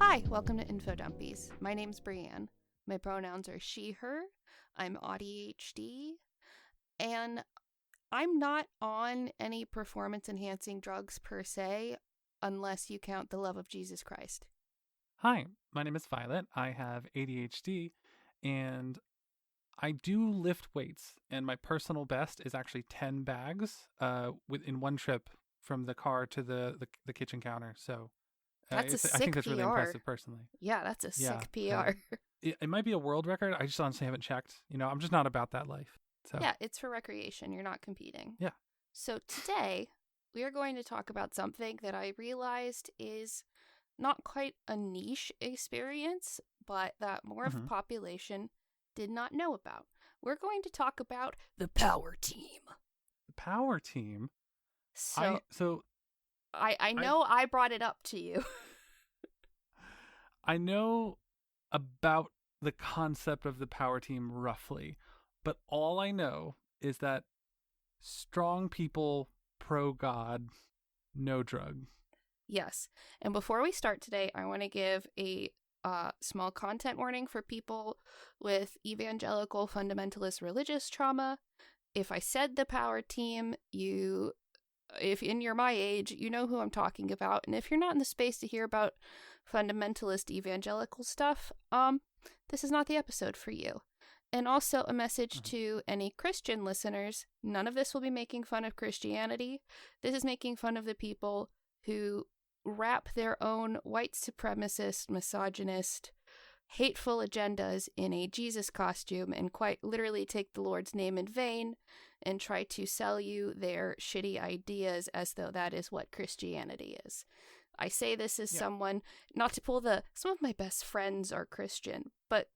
Hi, welcome to Infodumpies. My name's Brianne. My pronouns are she, her. I'm AuDHD, and I'm not on any performance-enhancing drugs per se, unless you count the love of Jesus Christ. Hi, my name is Violet. I have ADHD, and I do lift weights, and my personal best is actually 10 bags in one trip from the car to the kitchen counter. So That's a I think sick that's really PR. impressive personally. Yeah, that's a Yeah, sick PR. it might be a world record. I just honestly haven't checked. I'm just not about that life. So Yeah, it's for recreation. You're not competing. Yeah. So today, we are going to talk about something that I realized is not quite a niche experience, but that more of the population did not know about. We're going to talk about the power team. The power team? I know I brought it up to you. I know about the concept of the power team roughly, but all I know is that strong people, pro-God, no drug. Yes. And before we start today, I want to give a small content warning for people with evangelical fundamentalist religious trauma. If I said the power team, if you're my age, you know who I'm talking about. And if you're not in the space to hear about fundamentalist evangelical stuff, this is not the episode for you. And also a message to any Christian listeners, none of this will be making fun of Christianity. This is making fun of the people who wrap their own white supremacist, misogynist, hateful agendas in a Jesus costume and quite literally take the Lord's name in vain and try to sell you their shitty ideas as though that is what Christianity is. I say this as someone, not to pull some of my best friends are Christian, but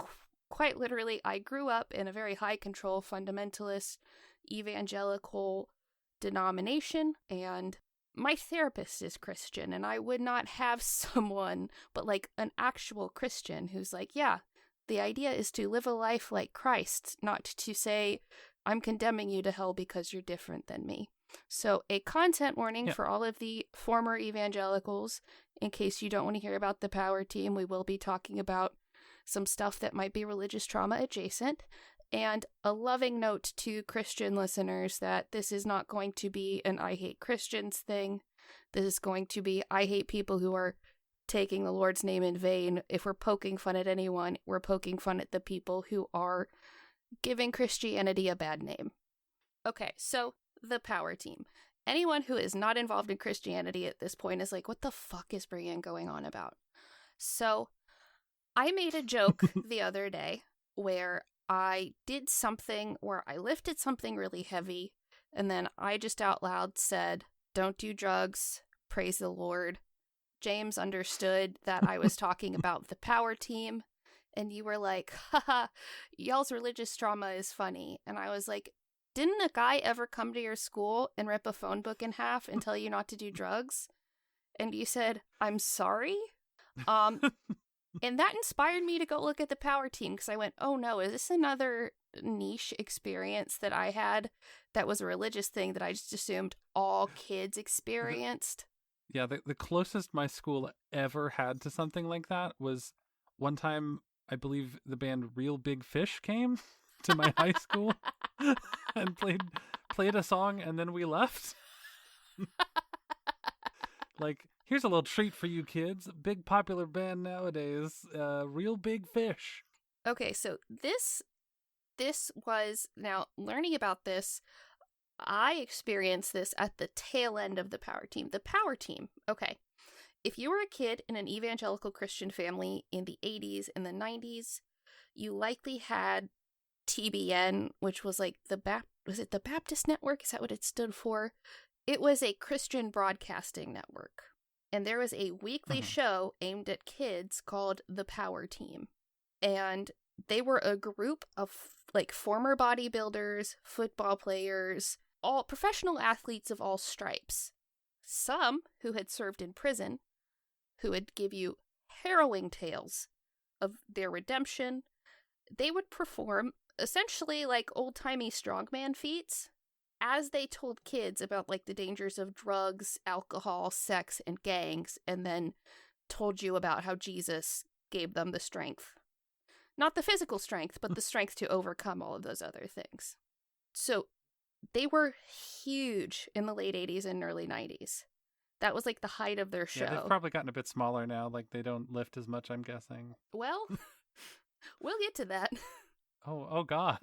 quite literally, I grew up in a very high control fundamentalist evangelical denomination, and my therapist is Christian, and I would not have someone, but like an actual Christian who's like, yeah, the idea is to live a life like Christ, not to say, I'm condemning you to hell because you're different than me. So a content warning for all of the former evangelicals, in case you don't want to hear about the power team. We will be talking about some stuff that might be religious trauma adjacent, and a loving note to Christian listeners that this is not going to be an I hate Christians thing. This is going to be I hate people who are taking the Lord's name in vain. If we're poking fun at anyone, we're poking fun at the people who are giving Christianity a bad name. Okay, so the power team. Anyone who is not involved in Christianity at this point is like, what the fuck is Brianne going on about? So I made a joke the other day where I did something where I lifted something really heavy, and then I just out loud said, don't do drugs, praise the Lord. James understood that I was talking about the power team, and you were like, haha, y'all's religious trauma is funny. And I was like, didn't a guy ever come to your school and rip a phone book in half and tell you not to do drugs? And you said, I'm sorry? And that inspired me to go look at the power team, because I went, oh no, is this another niche experience that I had that was a religious thing that I just assumed all kids experienced? Yeah, the closest my school ever had to something like that was one time, I believe the band Real Big Fish came to my high school and played a song, and then we left. Like, here's a little treat for you kids. Big popular band nowadays, Real Big Fish. Okay, so this was, now learning about this, I experienced this at the tail end of the power team. The power team, okay. If you were a kid in an evangelical Christian family in the 80s and the 90s, you likely had TBN, which was like was it the Baptist Network? Is that what it stood for? It was a Christian broadcasting network. And there was a weekly show aimed at kids called The Power Team. And they were a group of like former bodybuilders, football players, all professional athletes of all stripes. Some who had served in prison, who would give you harrowing tales of their redemption. They would perform essentially like old-timey strongman feats as they told kids about like the dangers of drugs, alcohol, sex, and gangs, and then told you about how Jesus gave them the strength. Not the physical strength, but the strength to overcome all of those other things. So they were huge in the late 80s and early 90s. That was like the height of their show. Yeah, they've probably gotten a bit smaller now. Like, they don't lift as much, I'm guessing. Well, we'll get to that. Oh God.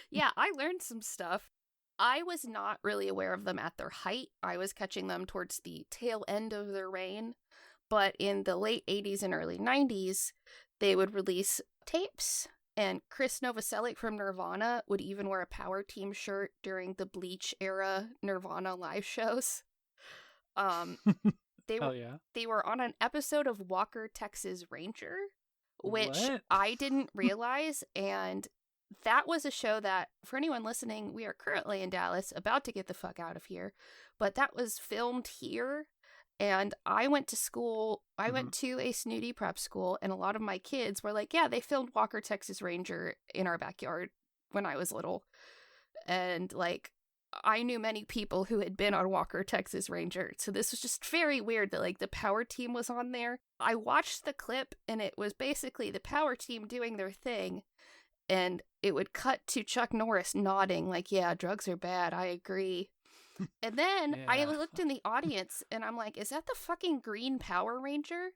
Yeah, I learned some stuff. I was not really aware of them at their height. I was catching them towards the tail end of their reign. But in the late 80s and early 90s, they would release tapes. And Chris Novoselic from Nirvana would even wear a Power Team shirt during the Bleach era Nirvana live shows. They were on an episode of Walker, Texas Ranger, which I didn't realize. And that was a show that, for anyone listening, we are currently in Dallas, about to get the fuck out of here. But that was filmed here. And I went to school, I went to a snooty prep school, and a lot of my kids were like, yeah, they filmed Walker, Texas Ranger in our backyard when I was little. And, like, I knew many people who had been on Walker, Texas Ranger. So this was just very weird that, like, the Power Team was on there. I watched the clip, and it was basically the Power Team doing their thing. And it would cut to Chuck Norris nodding, like, yeah, drugs are bad, I agree. And then I looked in the audience and I'm like, is that the fucking Green Power Ranger?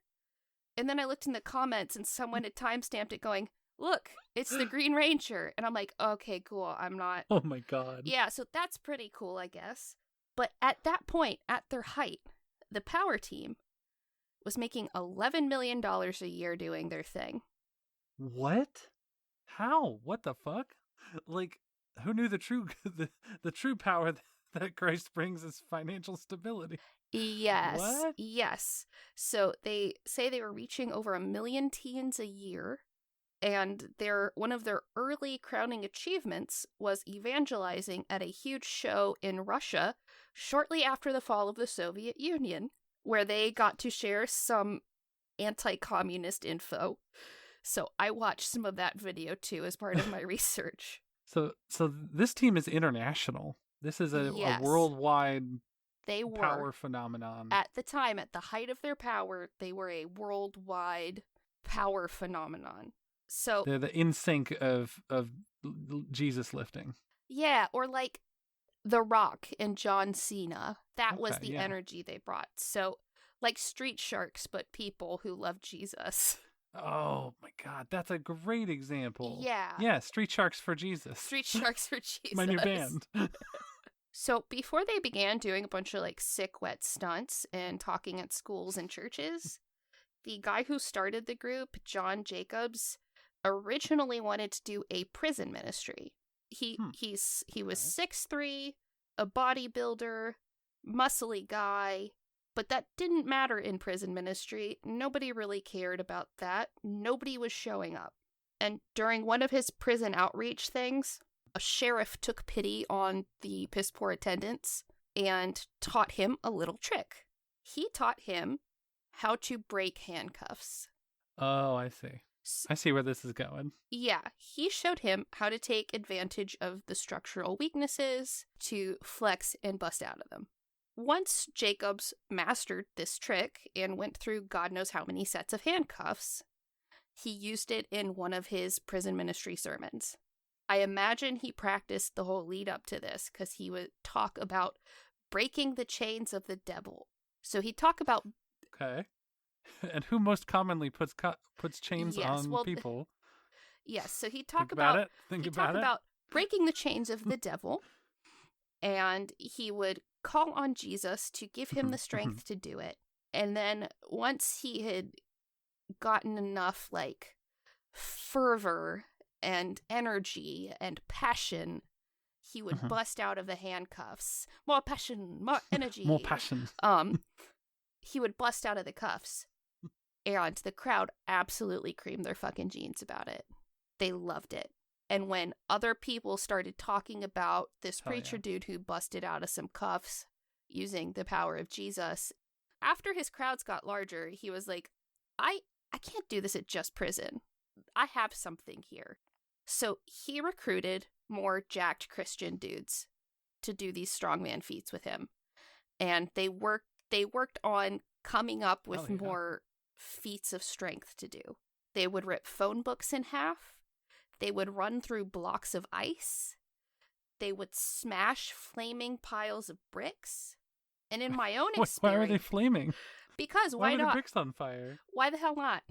And then I looked in the comments and someone had timestamped it going, look, it's the Green Ranger. And I'm like, okay, cool. I'm not. Oh my God. Yeah, so that's pretty cool, I guess. But at that point, at their height, the Power Team was making $11 million a year doing their thing. What? How? What the fuck? Like, who knew the true power that Christ brings is financial stability? Yes. What? Yes. So they say they were reaching over 1 million teens a year, and one of their early crowning achievements was evangelizing at a huge show in Russia shortly after the fall of the Soviet Union, where they got to share some anti-communist info. So I watched some of that video too as part of my research. So this team is international. This is a worldwide power phenomenon. At the time, at the height of their power, they were a worldwide power phenomenon. So they're the NSYNC of Jesus lifting. Yeah, or like The Rock and John Cena. That was the energy they brought. So like Street Sharks, but people who love Jesus. Oh my God, that's a great example. Yeah. Yeah, Street Sharks for Jesus. Street Sharks for Jesus. My new band. So before they began doing a bunch of like sick, wet stunts and talking at schools and churches, the guy who started the group, John Jacobs, originally wanted to do a prison ministry. He was 6'3", a bodybuilder, muscly guy. But that didn't matter in prison ministry. Nobody really cared about that. Nobody was showing up. And during one of his prison outreach things, a sheriff took pity on the piss-poor attendants and taught him a little trick. He taught him how to break handcuffs. Oh, I see. I see where this is going. Yeah, he showed him how to take advantage of the structural weaknesses to flex and bust out of them. Once Jacobs mastered this trick and went through God knows how many sets of handcuffs, he used it in one of his prison ministry sermons. I imagine he practiced the whole lead up to this because he would talk about breaking the chains of the devil. So he'd talk about... Okay. And who most commonly puts chains on people? Yes, so he'd talk about breaking the chains of the devil, and he would call on Jesus to give him the strength to do it. And then once he had gotten enough like fervor and energy and passion, he would bust out of the handcuffs. More passion, more energy. More passion. He would bust out of the cuffs. And the crowd absolutely creamed their fucking jeans about it. They loved it. And when other people started talking about this preacher dude who busted out of some cuffs using the power of Jesus, after his crowds got larger, he was like, I can't do this at just prison. I have something here. So he recruited more jacked Christian dudes to do these strongman feats with him. And they worked on coming up with more feats of strength to do. They would rip phone books in half. They would run through blocks of ice. They would smash flaming piles of bricks. And in my own experience... Why are they flaming? Because why were not? The bricks on fire? Why the hell not?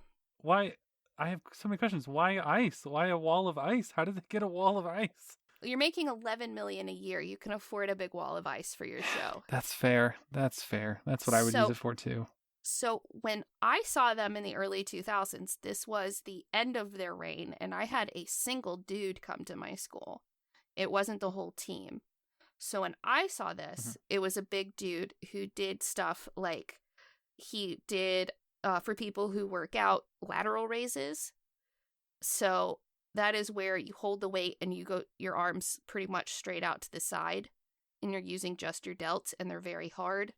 Why? I have so many questions. Why ice? Why a wall of ice? How did they get a wall of ice? You're making $11 million a year. You can afford a big wall of ice for your show. That's fair. That's what I would use it for too. So when I saw them in the early 2000s, this was the end of their reign, and I had a single dude come to my school. It wasn't the whole team. So when I saw this, it was a big dude who did stuff like he did, for people who work out, lateral raises. So that is where you hold the weight and you go your arms pretty much straight out to the side, and you're using just your delts, and they're very hard.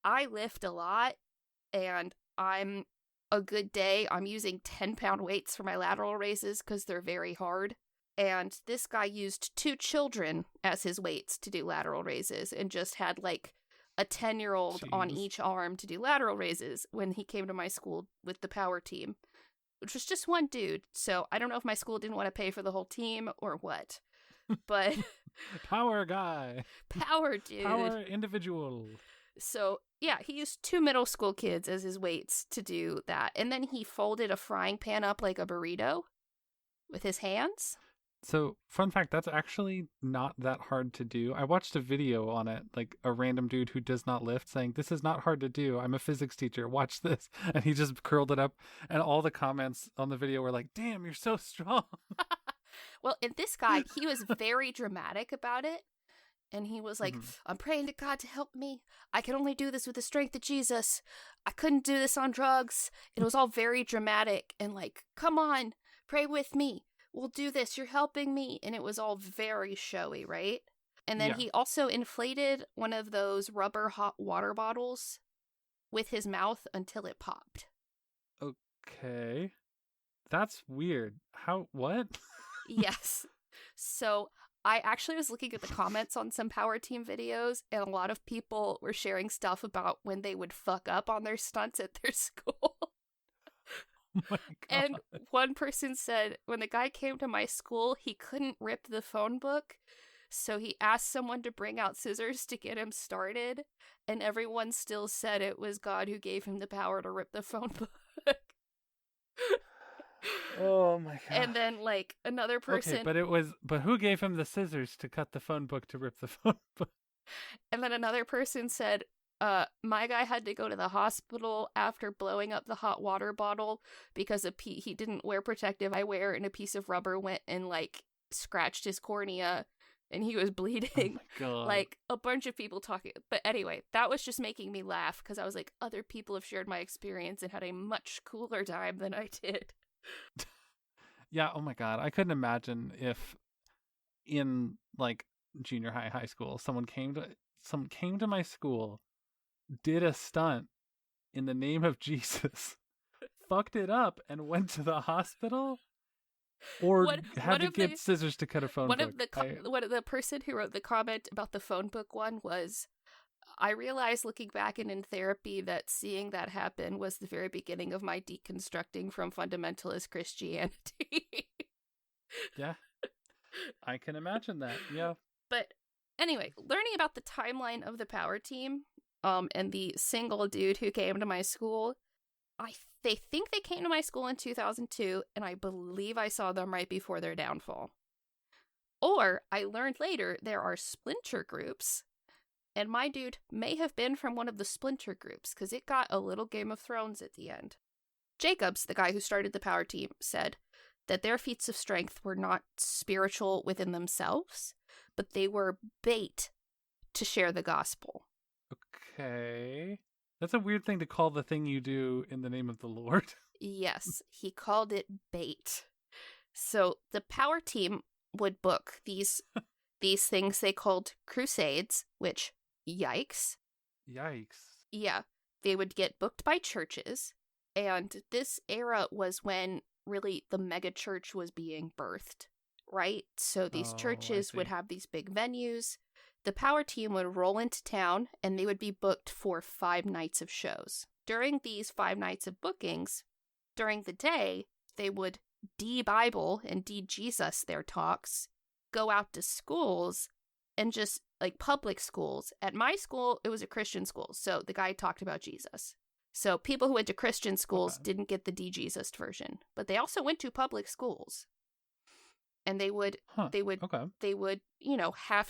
I lift a lot. And I'm using 10-pound weights for my lateral raises because they're very hard. And this guy used 2 children as his weights to do lateral raises and just had like a 10-year-old on each arm to do lateral raises when he came to my school with the power team, which was just one dude. So I don't know if my school didn't want to pay for the whole team or what, but... Power guy. Power dude. Power individual. So, yeah, he used 2 middle school kids as his weights to do that. And then he folded a frying pan up like a burrito with his hands. So, fun fact, that's actually not that hard to do. I watched a video on it, like a random dude who does not lift saying, "This is not hard to do. I'm a physics teacher. Watch this." And he just curled it up. And all the comments on the video were like, "Damn, you're so strong." Well, and this guy, he was very dramatic about it. And he was like, "I'm praying to God to help me. I can only do this with the strength of Jesus. I couldn't do this on drugs." It was all very dramatic and like, "Come on, pray with me. We'll do this. You're helping me." And it was all very showy, right? And then he also inflated one of those rubber hot water bottles with his mouth until it popped. Okay. That's weird. What? Yes. So... I actually was looking at the comments on some power team videos, and a lot of people were sharing stuff about when they would fuck up on their stunts at their school. Oh my God. And one person said, when the guy came to my school, he couldn't rip the phone book, so he asked someone to bring out scissors to get him started, and everyone still said it was God who gave him the power to rip the phone book. Oh my God. And then like another person but who gave him the scissors to cut the phone book to rip the phone book? And then another person said, my guy had to go to the hospital after blowing up the hot water bottle because he didn't wear protective eyewear, and a piece of rubber went and like scratched his cornea and he was bleeding. Oh my God. Like a bunch of people talking. But anyway, that was just making me laugh because I was like, other people have shared my experience and had a much cooler time than I did. Yeah, oh my God. I couldn't imagine if in like junior high school, someone came to my school, did a stunt in the name of Jesus, fucked it up and went to the hospital, or had to get scissors to cut a phone book. One of the person who wrote the comment about the phone book one was, I realized looking back and in therapy that seeing that happen was the very beginning of my deconstructing from fundamentalist Christianity. Yeah, I can imagine that. Yeah. But anyway, learning about the timeline of the power team, and the single dude who came to my school, they think they came to my school in 2002, and I believe I saw them right before their downfall. Or I learned later there are splinter groups. And my dude may have been from one of the splinter groups, because it got a little Game of Thrones at the end. Jacobs, the guy who started the power team, said that their feats of strength were not spiritual within themselves, but they were bait to share the gospel. Okay. That's a weird thing to call the thing you do in the name of the Lord. Yes, he called it bait. So the power team would book these things they called crusades, which... Yikes. Yeah, they would get booked by churches, and this era was when really the mega church was being birthed, right? So these churches would have these big venues. The power team would roll into town, and they would be booked for 5 nights of shows. during these 5 nights of bookings, during the day, they would de-Bible and de-Jesus their talks, go out to schools and just like public schools. At my school, it was a Christian school, so the guy talked about Jesus. So people who went to Christian schools didn't get the de-Jesus version, but they also went to public schools. And they would, have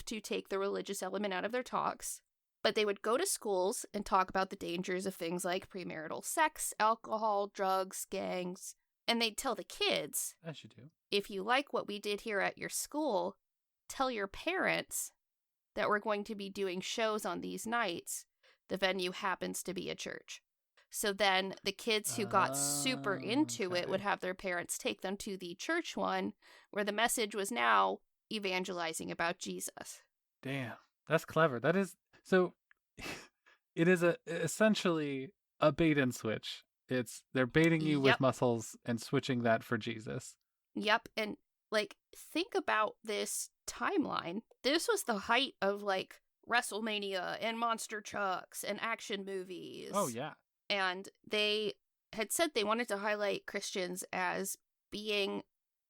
to take the religious element out of their talks. But they would go to schools and talk about the dangers of things like premarital sex, alcohol, drugs, gangs. And they'd tell the kids, as you do, if you like what we did here at your school, tell your parents that we're going to be doing shows on these nights. The venue happens to be a church. So then the kids who got super into it would have their parents take them to the church one, where the message was now evangelizing about Jesus. Damn, that's clever. That is, so it is essentially a bait and switch. They're baiting you with muscles and switching that for Jesus. Yep. And like, think about this timeline. This was the height of like WrestleMania and monster trucks and action movies. Oh, yeah. And they had said they wanted to highlight Christians as being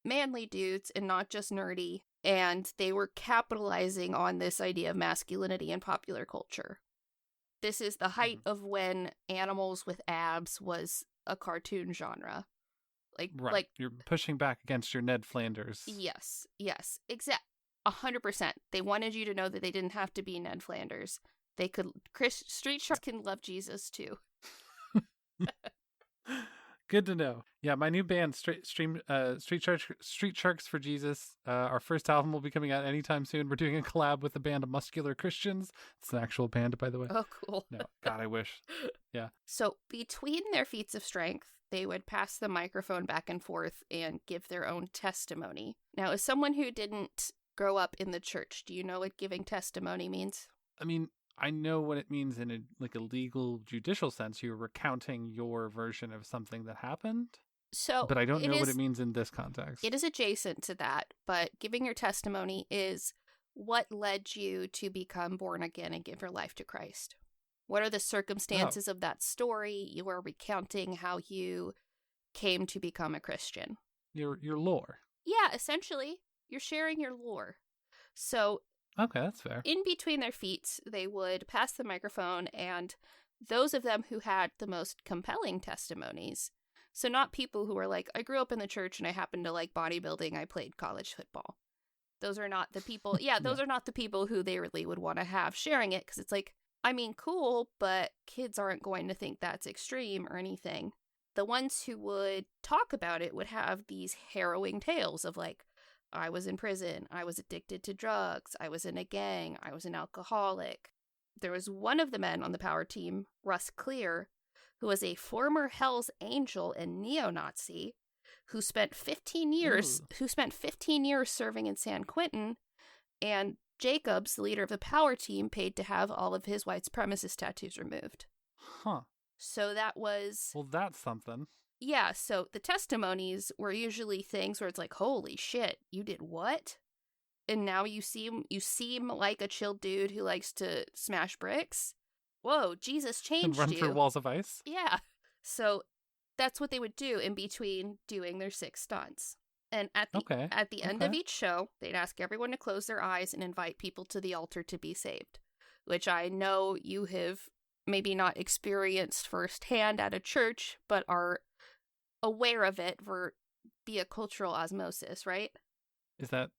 manly dudes and not just nerdy. And they were capitalizing on this idea of masculinity in popular culture. This is the height of when animals with abs was a cartoon genre. Like you're pushing back against your Ned Flanders. Yes, 100%. They wanted you to know that they didn't have to be Ned Flanders. They could. Street Sharks can love Jesus too. Good to know. Yeah, my new band, Street Sharks for Jesus. Our first album will be coming out anytime soon. We're doing a collab with the band of Muscular Christians. It's an actual band, by the way. Oh, cool. No, God, I wish. Yeah. So between their feats of strength, they would pass the microphone back and forth and give their own testimony. Now, as someone who didn't grow up in the church, do you know what giving testimony means? I mean, I know what it means in a legal, judicial sense. You're recounting your version of something that happened. But I don't know what it means in this context. It is adjacent to that, but giving your testimony is what led you to become born again and give your life to Christ. What are the circumstances of that story? You are recounting how you came to become a Christian. Your lore. Yeah, essentially. You're sharing your lore. So, okay, that's fair. In between their feats, they would pass the microphone, and those of them who had the most compelling testimonies, so not people who are like, I grew up in the church and I happen to like bodybuilding, I played college football. Those are not the people, those are not the people who they really would want to have sharing it, because it's like, I mean, cool, but kids aren't going to think that's extreme or anything. The ones who would talk about it would have these harrowing tales of like, I was in prison, I was addicted to drugs, I was in a gang, I was an alcoholic. There was one of the men on the power team, Russ Clear, who was a former Hell's Angel and neo-Nazi, who spent 15 years serving in San Quentin, and Jacobs, the leader of the power team, paid to have all of his white supremacist tattoos removed. Huh. So that was... Well, that's something. Yeah, so the testimonies were usually things where it's like, holy shit, you did what? And now you seem like a chill dude who likes to smash bricks? Whoa, Jesus changed you. And run through walls of ice? Yeah. So that's what they would do in between doing their 6 stunts. And at the end of each show, they'd ask everyone to close their eyes and invite people to the altar to be saved, which I know you have maybe not experienced firsthand at a church, but are aware of it via cultural osmosis, right? Is that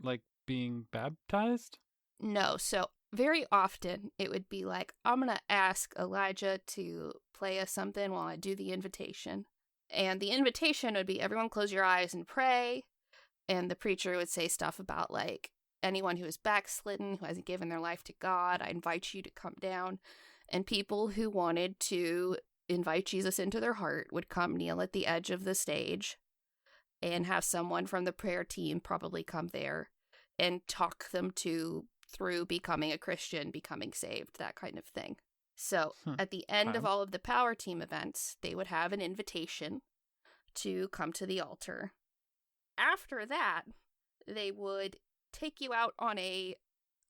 like being baptized? No. So very often it would be like, I'm going to ask Elijah to play us something while I do the invitation. And the invitation would be everyone close your eyes and pray. And the preacher would say stuff about like anyone who is backslidden, who hasn't given their life to God, I invite you to come down. And people who wanted to invite Jesus into their heart would come kneel at the edge of the stage and have someone from the prayer team probably come there and talk them through becoming a Christian, becoming saved, that kind of thing. So at the end of all of the power team events, they would have an invitation to come to the altar. After that, they would take you out on a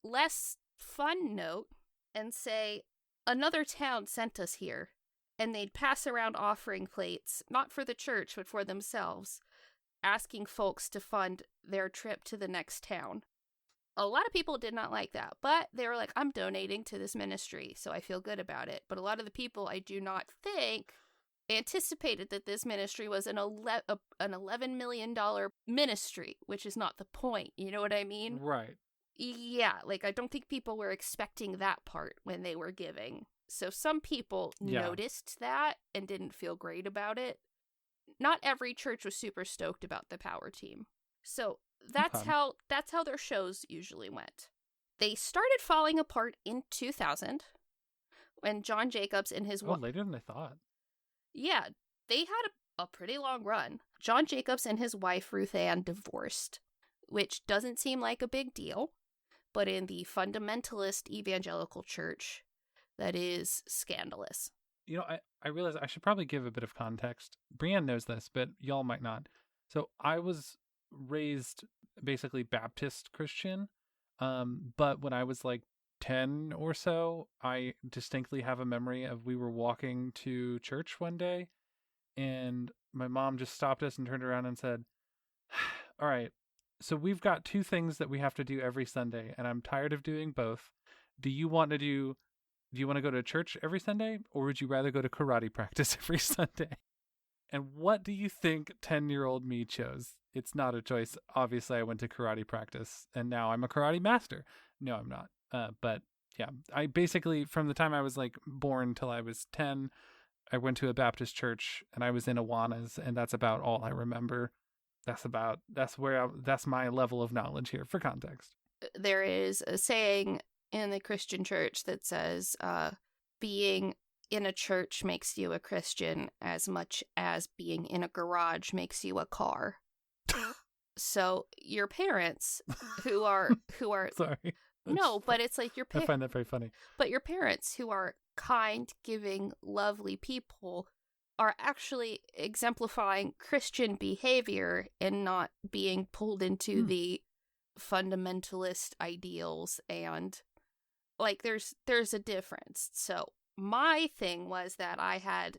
less fun note and say, another town sent us here, and they'd pass around offering plates, not for the church, but for themselves, asking folks to fund their trip to the next town. A lot of people did not like that, but they were like, I'm donating to this ministry, so I feel good about it. But a lot of the people, I do not think, anticipated that this ministry was an $11 million ministry, which is not the point. You know what I mean? Right. Yeah, like, I don't think people were expecting that part when they were giving. So some people noticed that and didn't feel great about it. Not every church was super stoked about the power team. So that's how their shows usually went. They started falling apart in 2000 when John Jacobs and his wife... later than I thought. Yeah, they had a pretty long run. John Jacobs and his wife Ruth Ann divorced, which doesn't seem like a big deal, but in the fundamentalist evangelical church, that is scandalous. You know, I realize I should probably give a bit of context. Brianne knows this, but y'all might not. So I was raised basically Baptist Christian, but when I was like 10 or so, I distinctly have a memory of we were walking to church one day, and my mom just stopped us and turned around and said, all right, so we've got two things that we have to do every Sunday, and I'm tired of doing both. Do you want to go to church every Sunday, or would you rather go to karate practice every Sunday? And what do you think 10-year-old me chose? It's not a choice. Obviously, I went to karate practice, and now I'm a karate master. No, I'm not. But yeah, I basically, from the time I was like born till I was 10, I went to a Baptist church, and I was in Awanas, and that's about all I remember. That's my level of knowledge here for context. There is a saying in the Christian church that says, being in a church makes you a Christian as much as being in a garage makes you a car. So your parents who are sorry. No, but it's like I find that very funny. But your parents who are kind, giving, lovely people are actually exemplifying Christian behavior and not being pulled into the fundamentalist ideals, and like there's a difference. So my thing was that I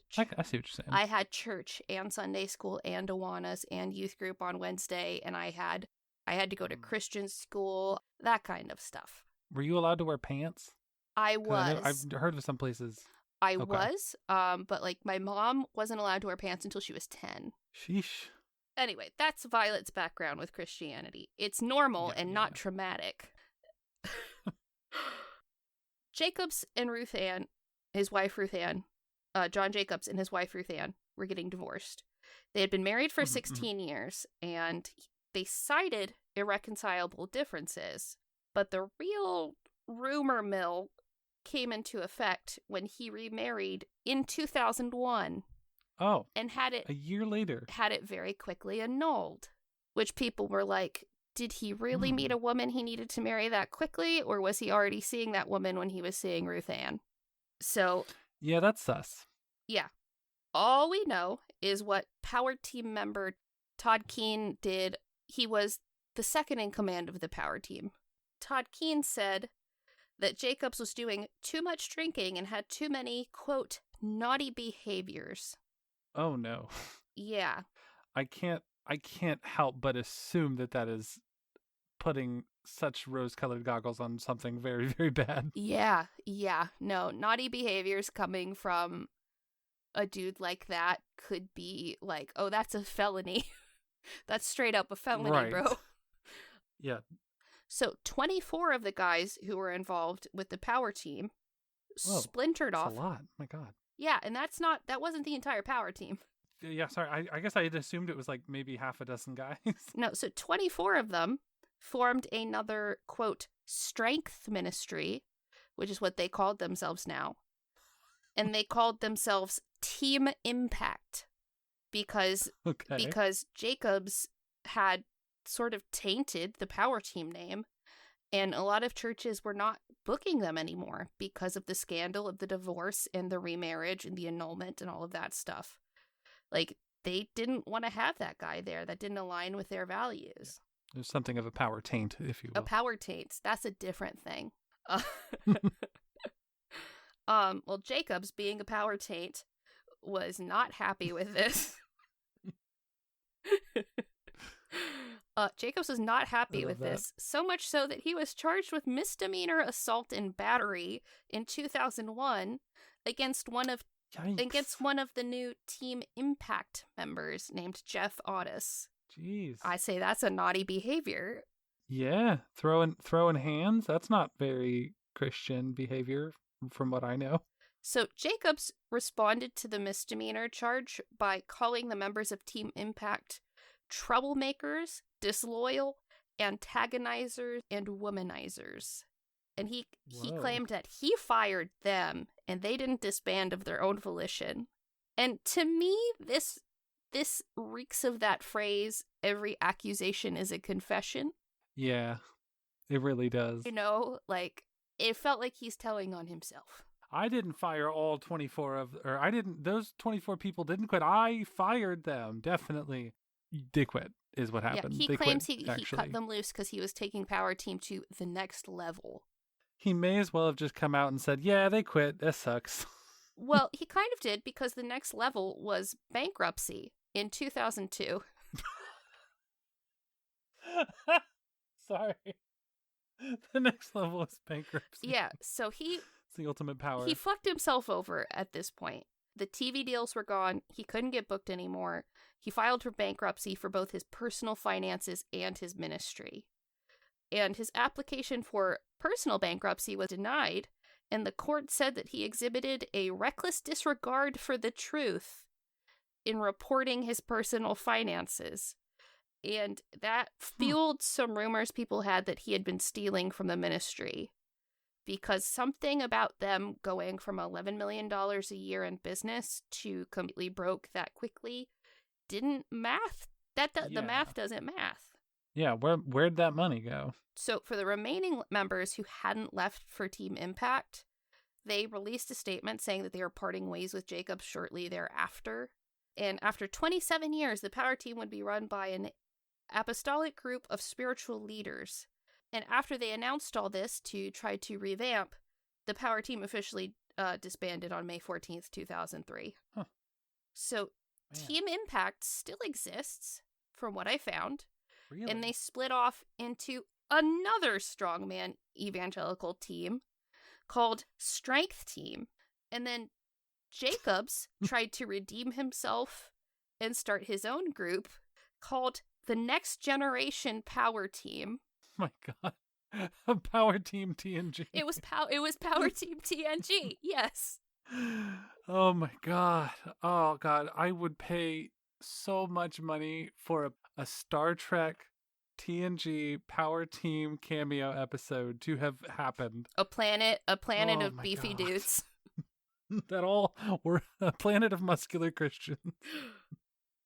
see what you're saying. I had church and Sunday school and Awanas and youth group on Wednesday, and I had to go to Christian school, that kind of stuff. Were you allowed to wear pants? I was. I've heard of some places. I was, but like my mom wasn't allowed to wear pants until she was 10. Sheesh. Anyway, that's Violet's background with Christianity. It's normal and not traumatic. Jacobs and Ruth Ann, his wife Ruth Ann, John Jacobs and his wife Ruth Ann were getting divorced. They had been married for 16 years, and they cited irreconcilable differences. But the real rumor mill came into effect when he remarried in 2001. Oh. And had it a year later. Had it very quickly annulled, which people were like, did he really meet a woman he needed to marry that quickly, or was he already seeing that woman when he was seeing Ruth Ann? So yeah, that's sus. Yeah. All we know is what power team member Todd Keene did. He was the second in command of the power team. Todd Keene said that Jacobs was doing too much drinking and had too many, quote, naughty behaviors. Oh no. Yeah. I can't help but assume that is putting such rose-colored goggles on something very, very bad. Yeah. No, naughty behaviors coming from a dude like that could be like, oh, that's a felony. That's straight up a felony, right, bro. Yeah. So 24 of the guys who were involved with the power team splintered off. That's a lot. My God. Yeah, and that wasn't the entire power team. Yeah, sorry. I guess I had assumed it was like maybe half a dozen guys. No, so 24 of them formed another, quote, strength ministry, which is what they called themselves now. And they called themselves Team Impact because Jacobs had sort of tainted the power team name, and a lot of churches were not booking them anymore because of the scandal of the divorce and the remarriage and the annulment and all of that stuff. Like, they didn't want to have that guy there. That didn't align with their values. There's something of a power taint, if you will. A power taint. That's a different thing. Well, Jacobs, being a power taint, was not happy with this. Jacobs was not happy with this, so much so that he was charged with misdemeanor assault and battery in 2001 against one of the new Team Impact members named Jeff Audis. Jeez. I say that's a naughty behavior. Yeah, throwing hands, that's not very Christian behavior from what I know. So Jacobs responded to the misdemeanor charge by calling the members of Team Impact troublemakers, disloyal, antagonizers, and womanizers. And he claimed that he fired them and they didn't disband of their own volition. And to me, this reeks of that phrase, every accusation is a confession. Yeah, it really does. You know, like, it felt like he's telling on himself. I didn't fire all 24 those 24 people didn't quit. I fired them, definitely. They quit, is what happened. Yeah, he claims he cut them loose because he was taking Power Team to the next level. He may as well have just come out and said, yeah, they quit. That sucks. Well, he kind of did, because the next level was bankruptcy in 2002. Sorry. The next level is bankruptcy. Yeah, so it's the ultimate power. He fucked himself over at this point. The TV deals were gone. He couldn't get booked anymore. He filed for bankruptcy for both his personal finances and his ministry. And his application for personal bankruptcy was denied, and the court said that he exhibited a reckless disregard for the truth in reporting his personal finances. And that fueled some rumors people had that he had been stealing from the ministry, because something about them going from $11 million a year in business to completely broke that quickly didn't math. The math doesn't math. Yeah, where'd that money go? So for the remaining members who hadn't left for Team Impact, they released a statement saying that they were parting ways with Jacobs shortly thereafter. And after 27 years, the Power Team would be run by an apostolic group of spiritual leaders. And after they announced all this to try to revamp, the Power Team officially disbanded on May 14th, 2003. Huh. So man. Team Impact still exists, from what I found. Really? And they split off into another strongman evangelical team called Strength Team. And then Jacobs tried to redeem himself and start his own group called the Next Generation Power Team. Oh my God. Power Team TNG. It was Power Team TNG. Yes. Oh my God. Oh God. I would pay so much money for a Star Trek TNG Power Team cameo episode to have happened. A planet of beefy God. dudes. That all were a planet of muscular Christians.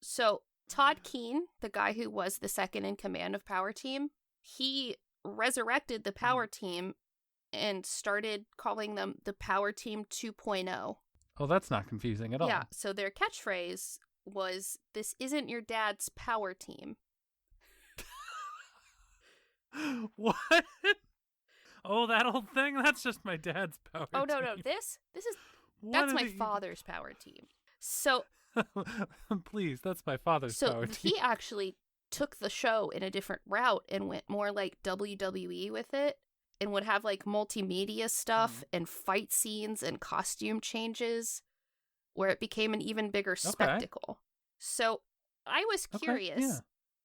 So Todd Keene, the guy who was the second in command of Power Team, he resurrected the Power Team and started calling them the Power Team 2.0. Oh, that's not confusing at all. Yeah, so their catchphrase was, "This isn't your dad's Power Team." What? Oh, that old thing? That's just my dad's power team. Oh, no. That's my father's Power Team. So... Please, that's my father's power team. So he actually took the show in a different route and went more like WWE with it, and would have like multimedia stuff and fight scenes and costume changes, where it became an even bigger spectacle. So I was curious,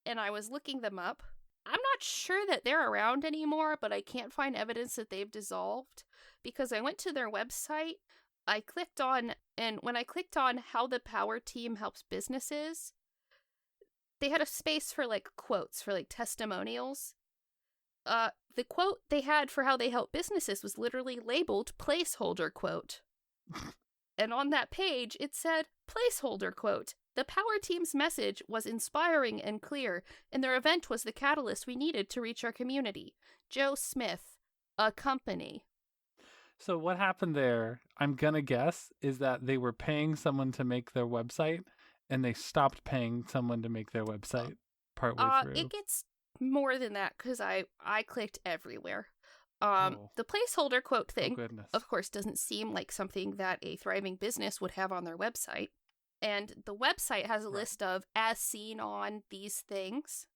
and I was looking them up. I'm not sure that they're around anymore, but I can't find evidence that they've dissolved, because I went to their website, when I clicked on how the Power Team helps businesses, they had a space for like quotes, for like testimonials. The quote they had for how they help businesses was literally labeled placeholder quote. And on that page, it said, placeholder quote. The Power Team's message was inspiring and clear, and their event was the catalyst we needed to reach our community. Joe Smith, a company. So what happened there, I'm going to guess, is that they were paying someone to make their website, and they stopped paying someone to make their website partway through. It gets more than that, because I clicked everywhere. The placeholder quote thing, of course, doesn't seem like something that a thriving business would have on their website. And the website has a list of as seen on these things.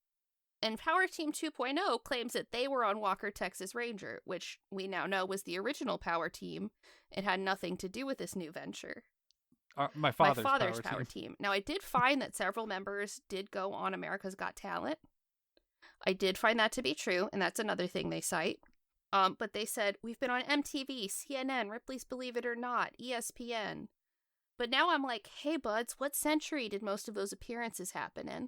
And Power Team 2.0 claims that they were on Walker, Texas Ranger, which we now know was the original Power Team. It had nothing to do with this new venture. My father's power team. Now, I did find that several members did go on America's Got Talent. I did find that to be true, and that's another thing they cite. But they said, we've been on MTV, CNN, Ripley's Believe It or Not, ESPN. But now I'm like, hey, buds, what century did most of those appearances happen in?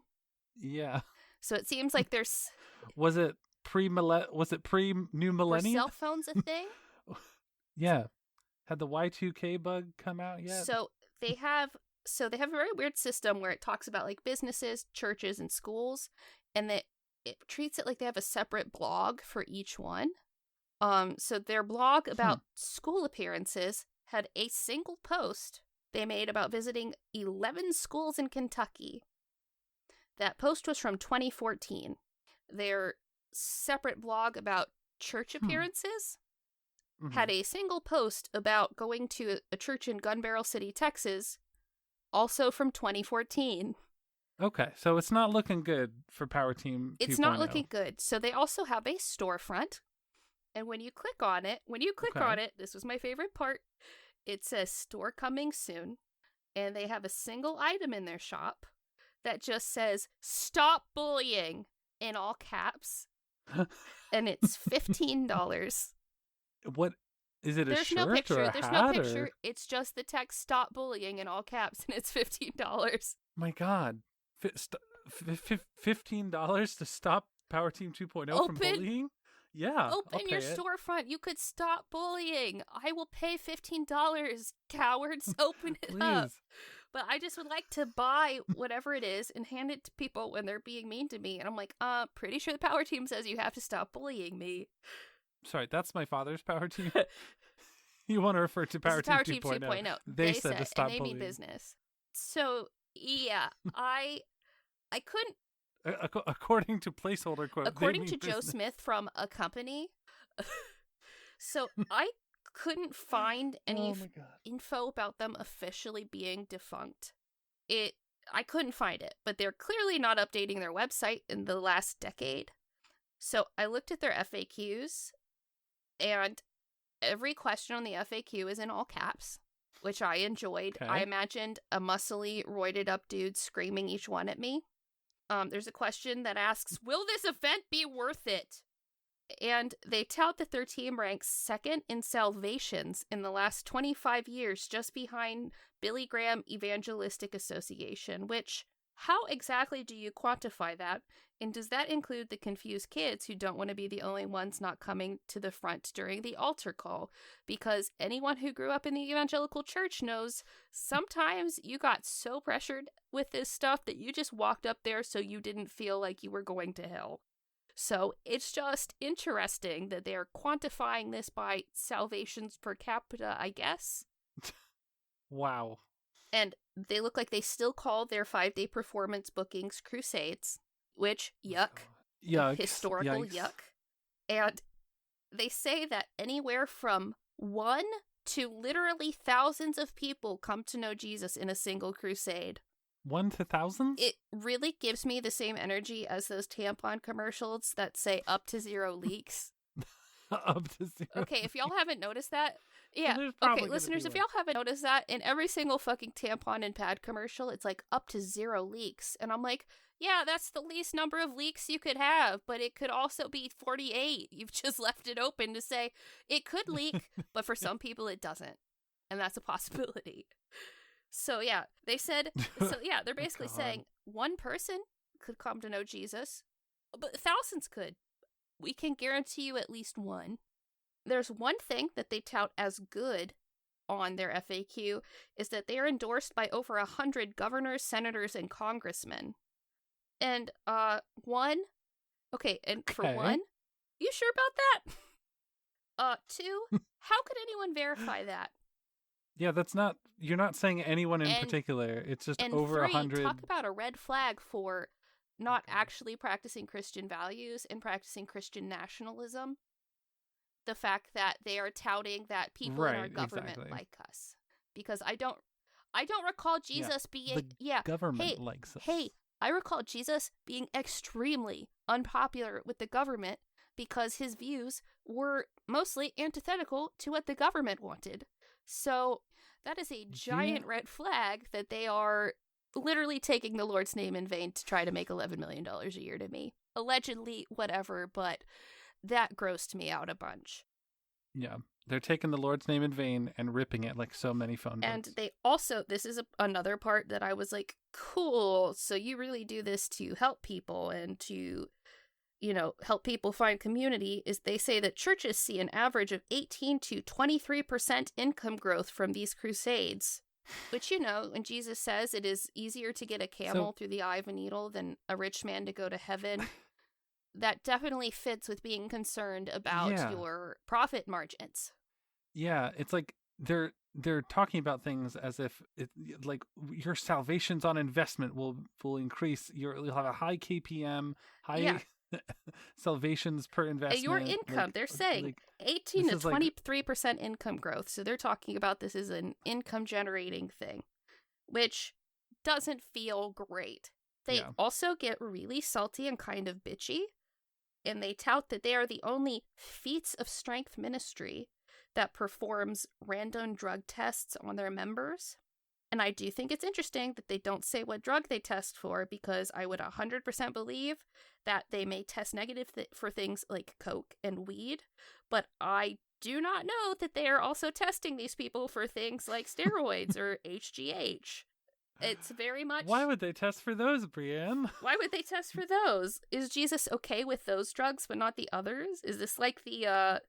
Yeah. So it seems like there's... Was it pre-new millennium? Were cell phones a thing? Yeah. Had the Y2K bug come out yet? So they have a very weird system where it talks about like businesses, churches, and schools, and that it treats it like they have a separate blog for each one. So their blog about school appearances had a single post they made about visiting 11 schools in Kentucky. That post was from 2014. Their separate blog about church appearances had a single post about going to a church in Gun Barrel City, Texas, also from 2014. Okay, so it's not looking good for Power Team 2.0. It's not looking good. So they also have a storefront. And when you click on it, this was my favorite part, it says store coming soon. And they have a single item in their shop that just says, stop bullying, in all caps. And it's $15. What is it? There's shirt no picture. or a There's hat no picture. Or... It's just the text "stop bullying" in all caps, and it's $15. My God, $15 to stop Power Team 2.0 from bullying? Yeah, open your storefront. You could stop bullying. I will pay $15. Cowards, open it up. But I just would like to buy whatever it is and hand it to people when they're being mean to me. And I'm like, pretty sure the Power Team says you have to stop bullying me. Sorry, that's my father's Power Team. You want to refer to Power Team 2.0. They said to stop bullying. And they mean business. So, yeah, I couldn't. According to placeholder quote. According to Joe Smith from a company. So I couldn't find any info about them officially being defunct. I couldn't find it, but they're clearly not updating their website in the last decade. So I looked at their FAQs, and every question on the FAQ is in all caps, which I enjoyed. Okay. I imagined a muscly, roided up dude screaming each one at me. There's a question that asks, will this event be worth it? And they tout that their team ranks second in salvations in the last 25 years, just behind Billy Graham Evangelistic Association, which, how exactly do you quantify that? And does that include the confused kids who don't want to be the only ones not coming to the front during the altar call? Because anyone who grew up in the evangelical church knows sometimes you got so pressured with this stuff that you just walked up there so you didn't feel like you were going to hell. So it's just interesting that they're quantifying this by salvations per capita, I guess. Wow. And they look like they still call their 5-day performance bookings crusades, which, yuck. Yuck. Historical yuck. And they say that anywhere from 1 to literally thousands of people come to know Jesus in a single crusade. 1 to thousands? It really gives me the same energy as those tampon commercials that say up to 0 leaks. Up to 0. Okay, if y'all haven't noticed that, yeah. Well, okay, listeners, if y'all haven't noticed that, in every single fucking tampon and pad commercial, it's like up to 0 leaks. And I'm like, yeah, that's the least number of leaks you could have, but it could also be 48. You've just left it open to say it could leak, but for some people it doesn't. And that's a possibility. So yeah, they said, they're basically saying one person could come to know Jesus, but thousands could. We can guarantee you at least one. There's one thing that they tout as good on their FAQ is that they are endorsed by over 100 governors, senators, and congressmen. And for one, you sure about that? 2, how could anyone verify that? Yeah, you're not saying anyone in particular. It's just over 100. Talk about a red flag for not actually practicing Christian values and practicing Christian nationalism. The fact that they are touting that people in our government like us. Because I I don't recall Jesus being... The government likes us. Hey, I recall Jesus being extremely unpopular with the government because his views were mostly antithetical to what the government wanted. So that is a giant red flag that they are literally taking the Lord's name in vain to try to make $11 million a year to me. Allegedly, whatever, but that grossed me out a bunch. Yeah, they're taking the Lord's name in vain and ripping it like so many phone books. And they also, this is another part that I was like, cool, so you really do this to help people and to, help people find community, is they say that churches see an average of 18 to 23% income growth from these crusades. Which, when Jesus says it is easier to get a camel through the eye of a needle than a rich man to go to heaven, that definitely fits with being concerned about your profit margins. Yeah, it's like they're talking about things as if like your salvation's on investment will increase. You'll have a high KPM, high salvations per investment. Your income, they're saying 18 to 23% income growth. So they're talking about this as an income generating thing, which doesn't feel great. They also get really salty and kind of bitchy. And they tout that they are the only feats of strength ministry that performs random drug tests on their members. And I do think it's interesting that they don't say what drug they test for, because I would 100% believe that they may test negative for things like coke and weed. But I do not know that they are also testing these people for things like steroids or HGH. It's very much... Why would they test for those, Brianne? Why would they test for those? Is Jesus okay with those drugs but not the others? Is this like the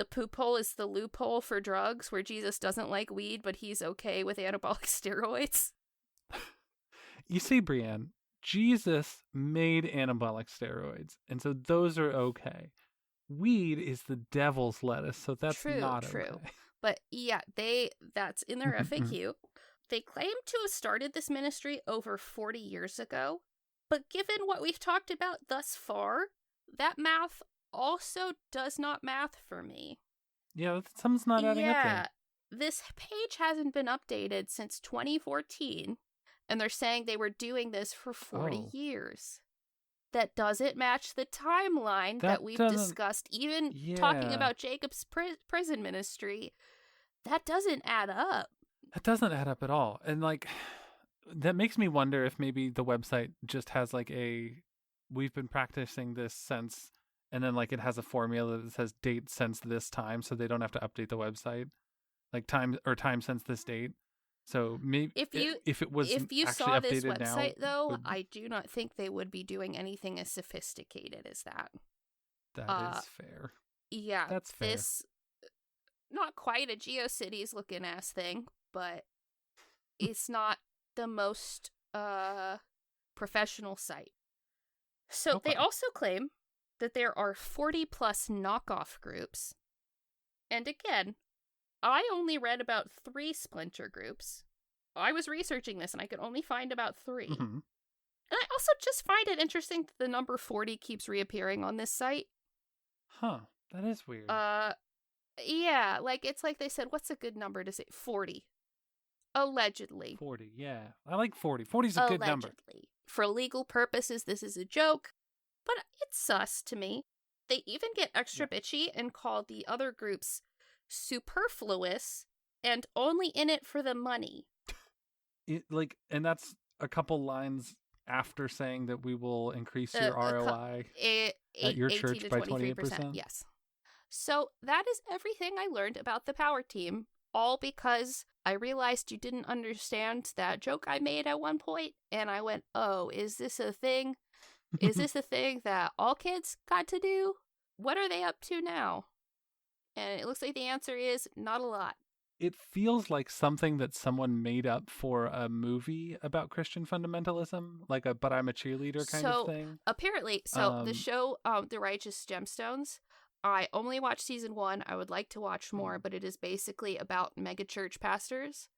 poop hole is the loophole for drugs, where Jesus doesn't like weed but he's okay with anabolic steroids? You see, Brianne, Jesus made anabolic steroids, and so those are okay. Weed is the devil's lettuce, so that's not okay. But yeah, that's in their FAQ. They claim to have started this ministry over 40 years ago, but given what we've talked about thus far, that math also does not math for me. Yeah, something's not adding up there. Yeah, this page hasn't been updated since 2014, and they're saying they were doing this for 40 years. That doesn't match the timeline that we've discussed, even talking about Jacob's prison ministry. That doesn't add up. That doesn't add up at all. And like, that makes me wonder if maybe the website just has like we've been practicing this since, and then like it has a formula that says date since this time, so they don't have to update the website, like time since this date. So maybe if you saw this now, website though, I do not think they would be doing anything as sophisticated as that. That is fair. Yeah, that's fair. This not quite a GeoCities looking ass thing, but it's not the most professional site. So they also claim that there are 40 plus knockoff groups. And again, I only read about 3 splinter groups. I was researching this and I could only find about 3. Mm-hmm. And I also just find it interesting that the number 40 keeps reappearing on this site. Huh, that is weird. Yeah, like it's like they said, what's a good number to say? 40. Allegedly. 40, yeah. I like 40. 40 is a good number. For legal purposes, this is a joke, but it's sus to me. They even get extra bitchy and call the other groups superfluous and only in it for the money. And that's a couple lines after saying that we will increase your ROI at your church by 28%. Yes. So that is everything I learned about the power team, all because I realized you didn't understand that joke I made at one point, and I went, oh, is this a thing? Is this a thing that all kids got to do? What are they up to now? And it looks like the answer is not a lot. It feels like something that someone made up for a movie about Christian fundamentalism, like a "but I'm a cheerleader" kind of thing. Apparently, the show, The Righteous Gemstones, I only watched season 1. I would like to watch more, but it is basically about megachurch pastors,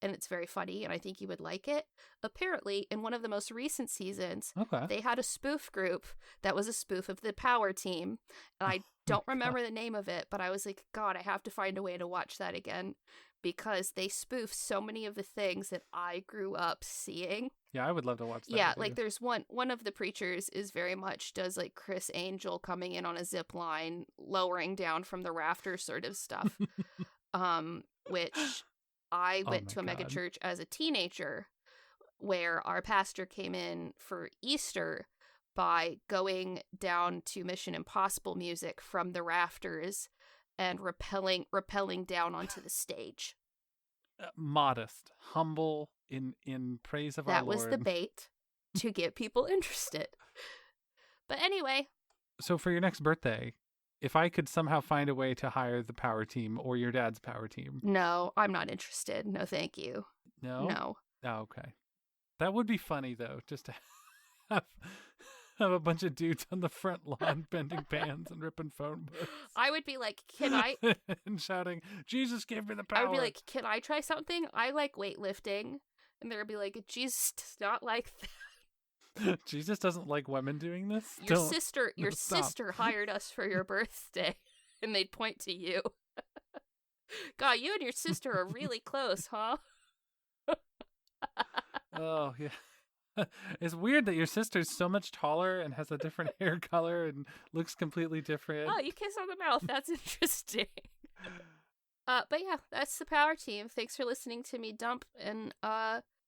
and it's very funny, and I think you would like it. Apparently, in one of the most recent seasons, they had a spoof group that was a spoof of the power team, and I don't remember the name of it, but I was like, God, I have to find a way to watch that again, because they spoof so many of the things that I grew up seeing. Yeah, I would love to watch that. Yeah, video. like there's one of the preachers is very much does like Chris Angel coming in on a zip line, lowering down from the rafters sort of stuff. Which I went to a mega church as a teenager where our pastor came in for Easter by going down to Mission Impossible music from the rafters and rappelling down onto the stage. Modest, humble in praise of our Lord. That was the bait to get people interested. But anyway. So for your next birthday, if I could somehow find a way to hire the power team or your dad's power team. No, I'm not interested. No, thank you. No? No. Oh, okay. That would be funny, though, just to have a bunch of dudes on the front lawn bending pans and ripping phone books. I would be like, can I? And shouting, Jesus gave me the power. I would be like, can I try something? I like weightlifting. And they would be like, Jesus does not like that. Jesus doesn't like women doing this? Your sister hired us for your birthday. And they'd point to you. God, you and your sister are really close, huh? Oh, yeah. It's weird that your sister's so much taller and has a different hair color and looks completely different. Oh, you kiss on the mouth. That's interesting. But yeah, that's the power team. Thanks for listening to me dump. And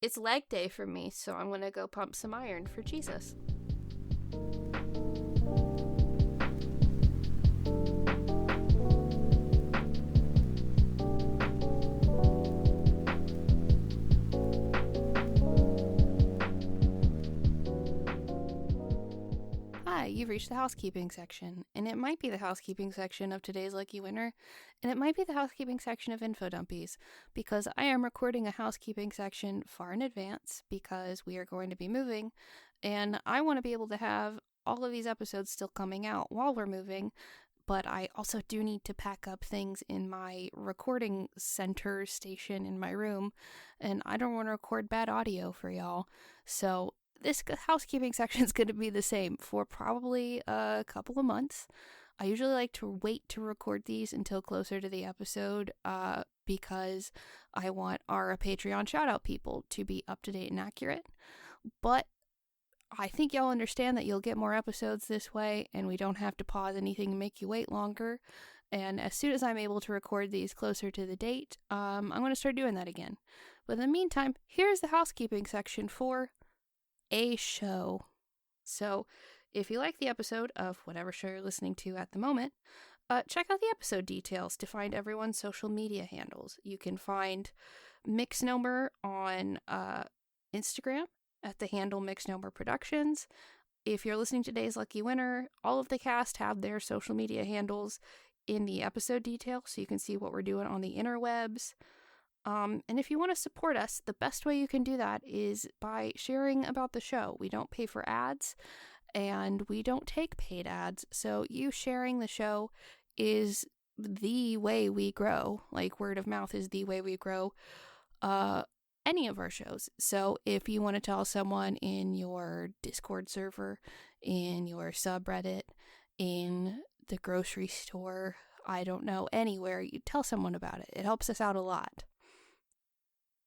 it's leg day for me, so I'm going to go pump some iron for Jesus. You've reached the housekeeping section, and it might be the housekeeping section of today's Lucky Winner, and it might be the housekeeping section of Infodumpies, because I am recording a housekeeping section far in advance because we are going to be moving, and I want to be able to have all of these episodes still coming out while we're moving, but I also do need to pack up things in my recording center station in my room, and I don't want to record bad audio for y'all, so this housekeeping section is going to be the same for probably a couple of months. I usually like to wait to record these until closer to the episode because I want our Patreon shout-out people to be up-to-date and accurate. But I think y'all understand that you'll get more episodes this way, and we don't have to pause anything to make you wait longer. And as soon as I'm able to record these closer to the date, I'm going to start doing that again. But in the meantime, here's the housekeeping section for a show. So if you like the episode of whatever show you're listening to at the moment, check out the episode details to find everyone's social media handles. You can find Mixnomer on Instagram at the handle Mixnomer Productions. If you're listening to today's Lucky Winner, all of the cast have their social media handles in the episode details, so you can see what we're doing on the interwebs. And if you want to support us, the best way you can do that is by sharing about the show. We don't pay for ads, and we don't take paid ads. So you sharing the show is the way we grow. Like, word of mouth is the way we grow any of our shows. So if you want to tell someone in your Discord server, in your subreddit, in the grocery store, I don't know, anywhere, you tell someone about it. It helps us out a lot.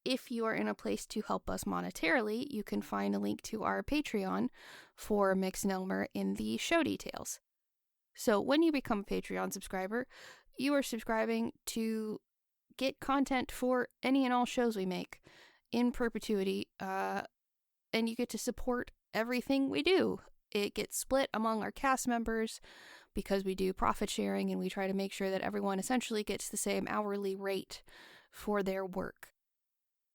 If you are in a place to help us monetarily, you can find a link to our Patreon for Mixnomer in the show details. So when you become a Patreon subscriber, you are subscribing to get content for any and all shows we make in perpetuity, and you get to support everything we do. It gets split among our cast members because we do profit sharing, and we try to make sure that everyone essentially gets the same hourly rate for their work.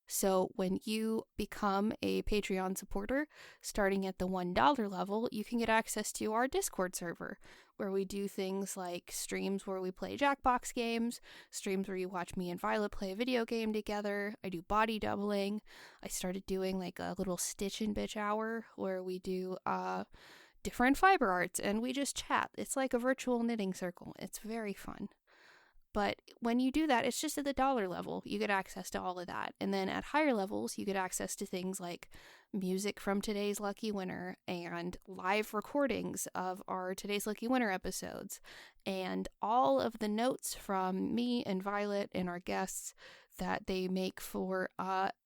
So when you become a Patreon supporter, starting at the $1 level, you can get access to our Discord server, where we do things like streams where we play Jackbox games, streams where you watch me and Violet play a video game together. I do body doubling. I started doing like a little Stitch and Bitch hour where we do different fiber arts and we just chat. It's like a virtual knitting circle. It's very fun. But when you do that, it's just at the $1 level. You get access to all of that. And then at higher levels, you get access to things like music from today's Lucky Winner and live recordings of our Today's Lucky Winner episodes and all of the notes from me and Violet and our guests that they make for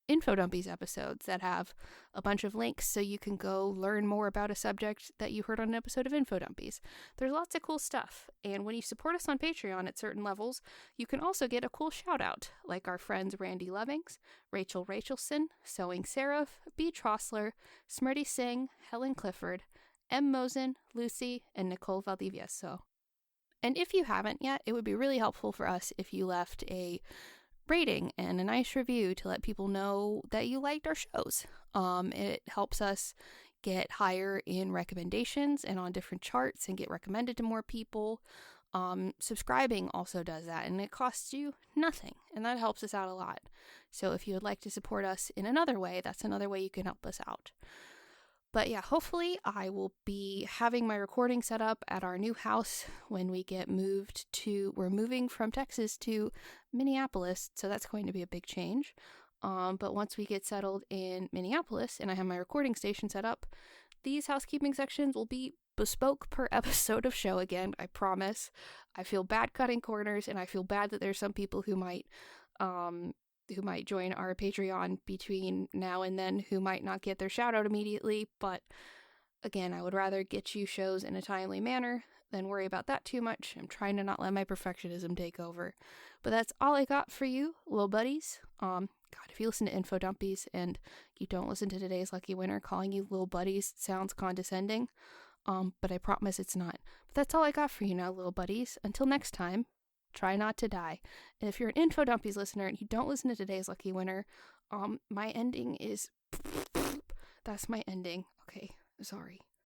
Infodumpies episodes that have a bunch of links so you can go learn more about a subject that you heard on an episode of Infodumpies. There's lots of cool stuff, and when you support us on Patreon at certain levels, you can also get a cool shout out, like our friends Randy Lovings, Rachel Rachelson, Sewing Seraph, B. Trossler, Smriti Singh, Helen Clifford, M. Mosen, Lucy, and Nicole Valdivieso. And if you haven't yet, it would be really helpful for us if you left a rating and a nice review to let people know that you liked our shows. It helps us get higher in recommendations and on different charts and get recommended to more people. Subscribing also does that, and it costs you nothing, and that helps us out a lot. So if you would like to support us in another way, that's another way you can help us out. But yeah, hopefully I will be having my recording set up at our new house when we get moved to, we're moving from Texas to Minneapolis, so that's going to be a big change. But once we get settled in Minneapolis and I have my recording station set up, these housekeeping sections will be bespoke per episode of show again, I promise. I feel bad cutting corners, and I feel bad that there's some people who might join our Patreon between now and then who might not get their shout out immediately, but again, I would rather get you shows in a timely manner than worry about that too much. I'm trying to not let my perfectionism take over. But that's all I got for you, little buddies. God, if you listen to Infodumpies and you don't listen to Today's Lucky Winner, calling you little buddies sounds condescending. But I promise it's not. But that's all I got for you now, little buddies. Until next time, try not to die. And if you're an Infodumpies listener and you don't listen to Today's Lucky Winner, my ending is... That's my ending. Okay, sorry.